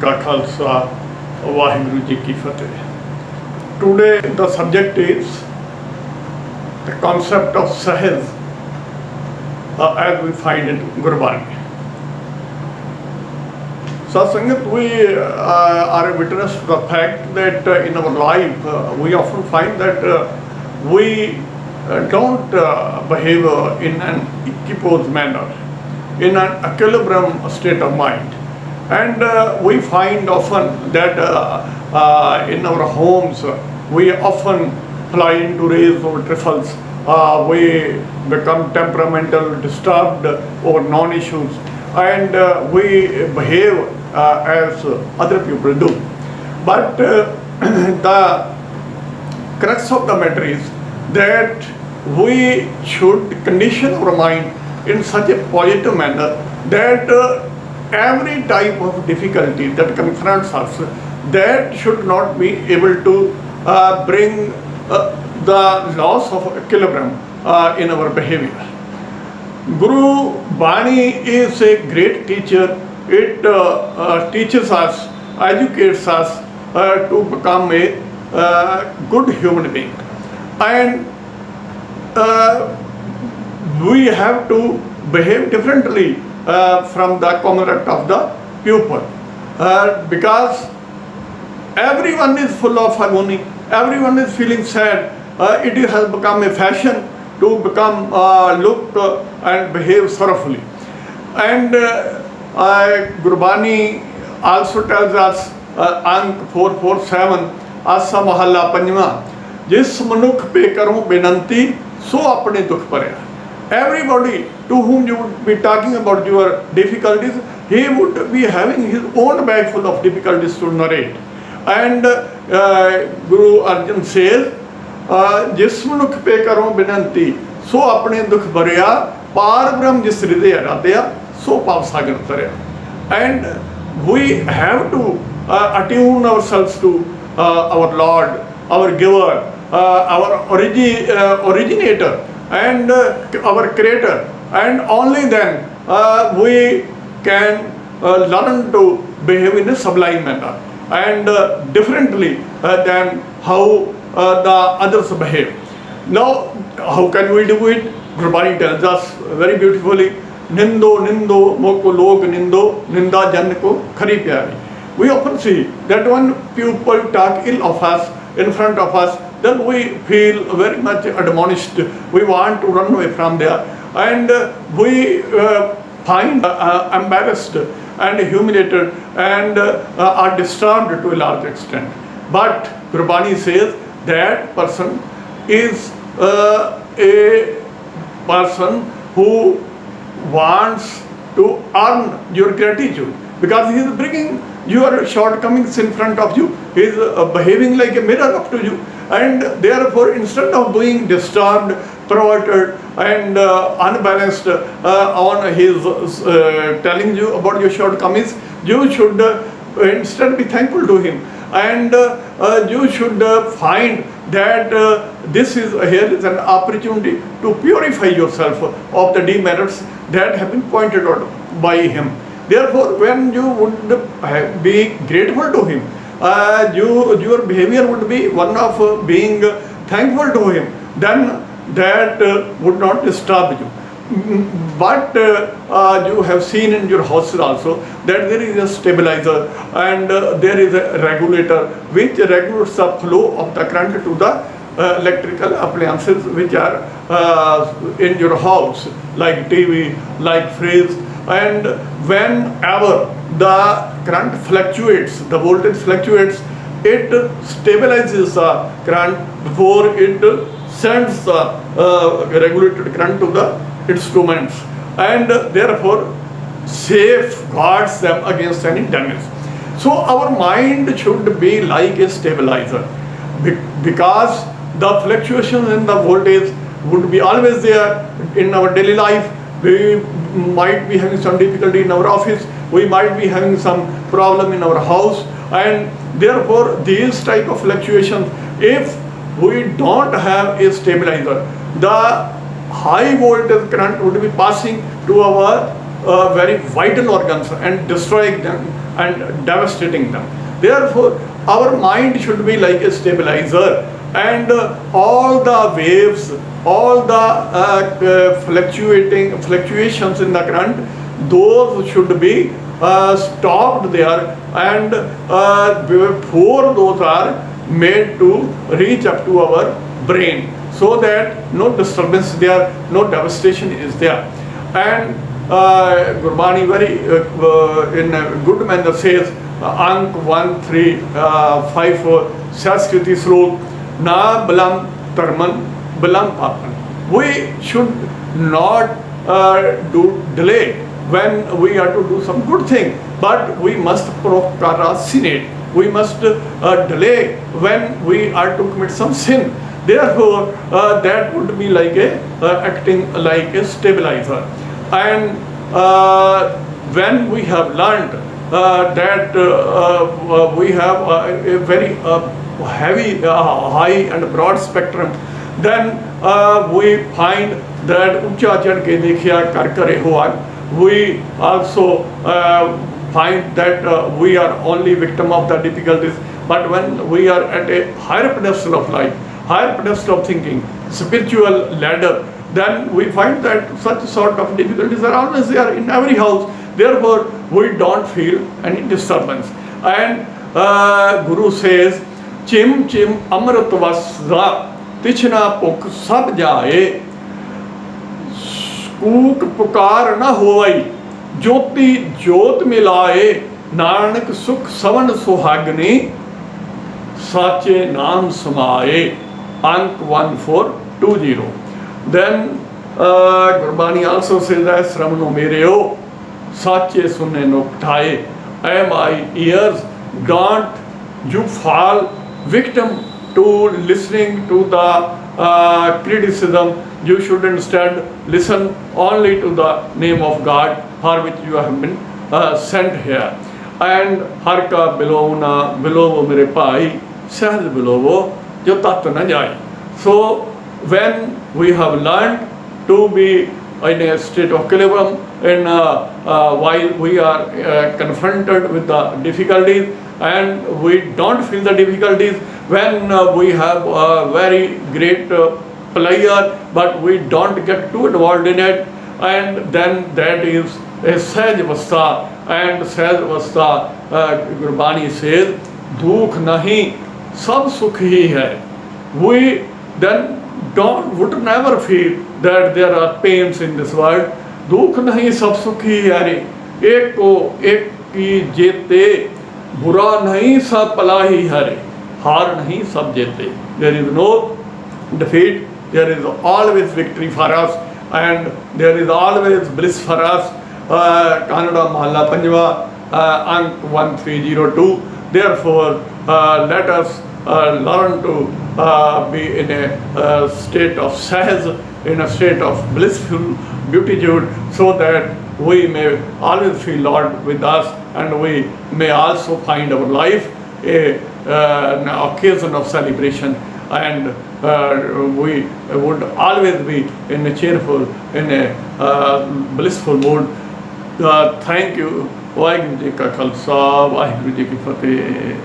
का खालसा वाहिगुरु जी की फतेह. Today the subject is the concept of Sehaj as we find in Gurbani. So Sangat, we are a witness to the fact that in our life we often find that we don't behave in an equipose manner, in an equilibrium state of mind. And we find often that in our homes we often fly into rays over trifles. We become temperamental, disturbed over non-issues, and we behave as other people do. But the crux of the matter is that we should condition our mind in such a positive manner that every type of difficulty that confronts us, that should not be able to bring the loss of equilibrium in our behavior. Guru Bani is a great teacher. It teaches us, educates us to become a good human being. And we have to behave differently from the common rate of the pupil, because everyone is full of agony, everyone is feeling sad. It has become a fashion to become look and behave sorrowfully. And Gurbani also tells us, Ank 447, Asa Mahalla Panjwa, Jis Manukh pe karon benanti, so apne dukh parya. Everybody to whom you would be talking about your difficulties, he would be having his own bag full of difficulties to narrate. And Guru Arjan says, Jis Manukh pe karon benanti, so apne dukh parya, par brahm jis hridaya radya, so pav sagar tarya. And we have to attune ourselves to our Lord, our giver, our originator, and our creator, and only then we can learn to behave in a sublime manner and differently than how the others behave. Now, how can we do it? Gurbani tells us very beautifully, Nindo, Nindo, Moko Log Nindo, Ninda Jan ko khari pyari. We often see that when people talk ill of us in front of us, then we feel very much admonished. We want to run away from there, and we find embarrassed and humiliated and are disturbed to a large extent. But Gurbani says that person is a person who wants to earn your gratitude, because he is bringing your shortcomings in front of you. He is behaving like a mirror up to you, and therefore instead of being disturbed, perverted and unbalanced on his telling you about your shortcomings, you should instead be thankful to him, and you should find that here is an opportunity to purify yourself of the demerits that have been pointed out by him. Therefore, when you would be grateful to him, your behavior would be one of being thankful to him, then that would not disturb you. But you have seen in your houses also that there is a stabilizer and there is a regulator which regulates the flow of the current to the electrical appliances which are in your house, like TV, like fridge. And whenever the current fluctuates, the voltage fluctuates, it stabilizes the current before it sends the regulated current to the instruments, and therefore safeguards them against any damage. So our mind should be like a stabilizer, because the fluctuations in the voltage would be always there in our daily life. We might be having some difficulty in our office, we might be having some problem in our house, and therefore these type of fluctuations, if we don't have a stabilizer, the high voltage current would be passing to our very vital organs and destroying them and devastating them. Therefore, our mind should be like a stabilizer, and all the waves, all the fluctuations in the current, those should be stopped there, and before those are made to reach up to our brain, so that no disturbance there, no devastation is there. And Gurbani very in a good manner says, Ank 1354 Sanskrit Slok Na Balam Tarman Balam Papan. We should not do delay when we are to do some good thing, but we must procrastinate. We must delay when we are to commit some sin. Therefore, that would be like acting like a stabilizer. And when we have learned that we have a very heavy, high and broad spectrum, then we find that Ucha Chad ke dekhiya kar kare hua. We also find that we are only victim of the difficulties. But when we are at a higher pedestal of life, higher pedestal of thinking, spiritual ladder, then we find that such sort of difficulties are always there in every house. Therefore, we don't feel any disturbance. And Guru says, Chim chim amrit vasda tichna puk sab jaye, कूक पुकार न होवई ज्योति ज्योत मिलाए, नानक सुख सवन सुहागनी साचे नाम समाए. Ank 1420. Then Gurbani also says that Sramano mereo sache sunne no ptaye. Am I ears, don't you fall victim to listening to the criticism. You should instead listen only to the name of God for which you have been sent here. And har ka bilovna bilovo mere pai, sehaj bilovo jo tat na jaye. So when we have learned to be in a state of equilibrium, and while we are confronted with the difficulties, and we don't feel the difficulties, when we have a very great pleasure, but we don't get too involved in it, and then that is a Sehaj Avastha. And Sehaj Avastha, Gurbani says, Dukh nahi, sab sukh hi hai. We then would never feel that there are pains in this world. Dukh nahi, sab sukh hi hai. Ek ko ek ki jete, bura nahi, sab pala hi hai. Har nahi, sab jete. There is no defeat. There is always victory for us, and there is always bliss for us. Kannada Mahalla Panjwa, Ank 1302. Therefore, let us learn to be in a state of Sehaj, in a state of blissful beatitude, so that we may always feel Lord with us, and we may also find our life an occasion of celebration. And we would always be in a cheerful, in a blissful mood. Thank you. Vaheguru Ji Ka Khalsa, Vaheguru Ji Ki Fateh.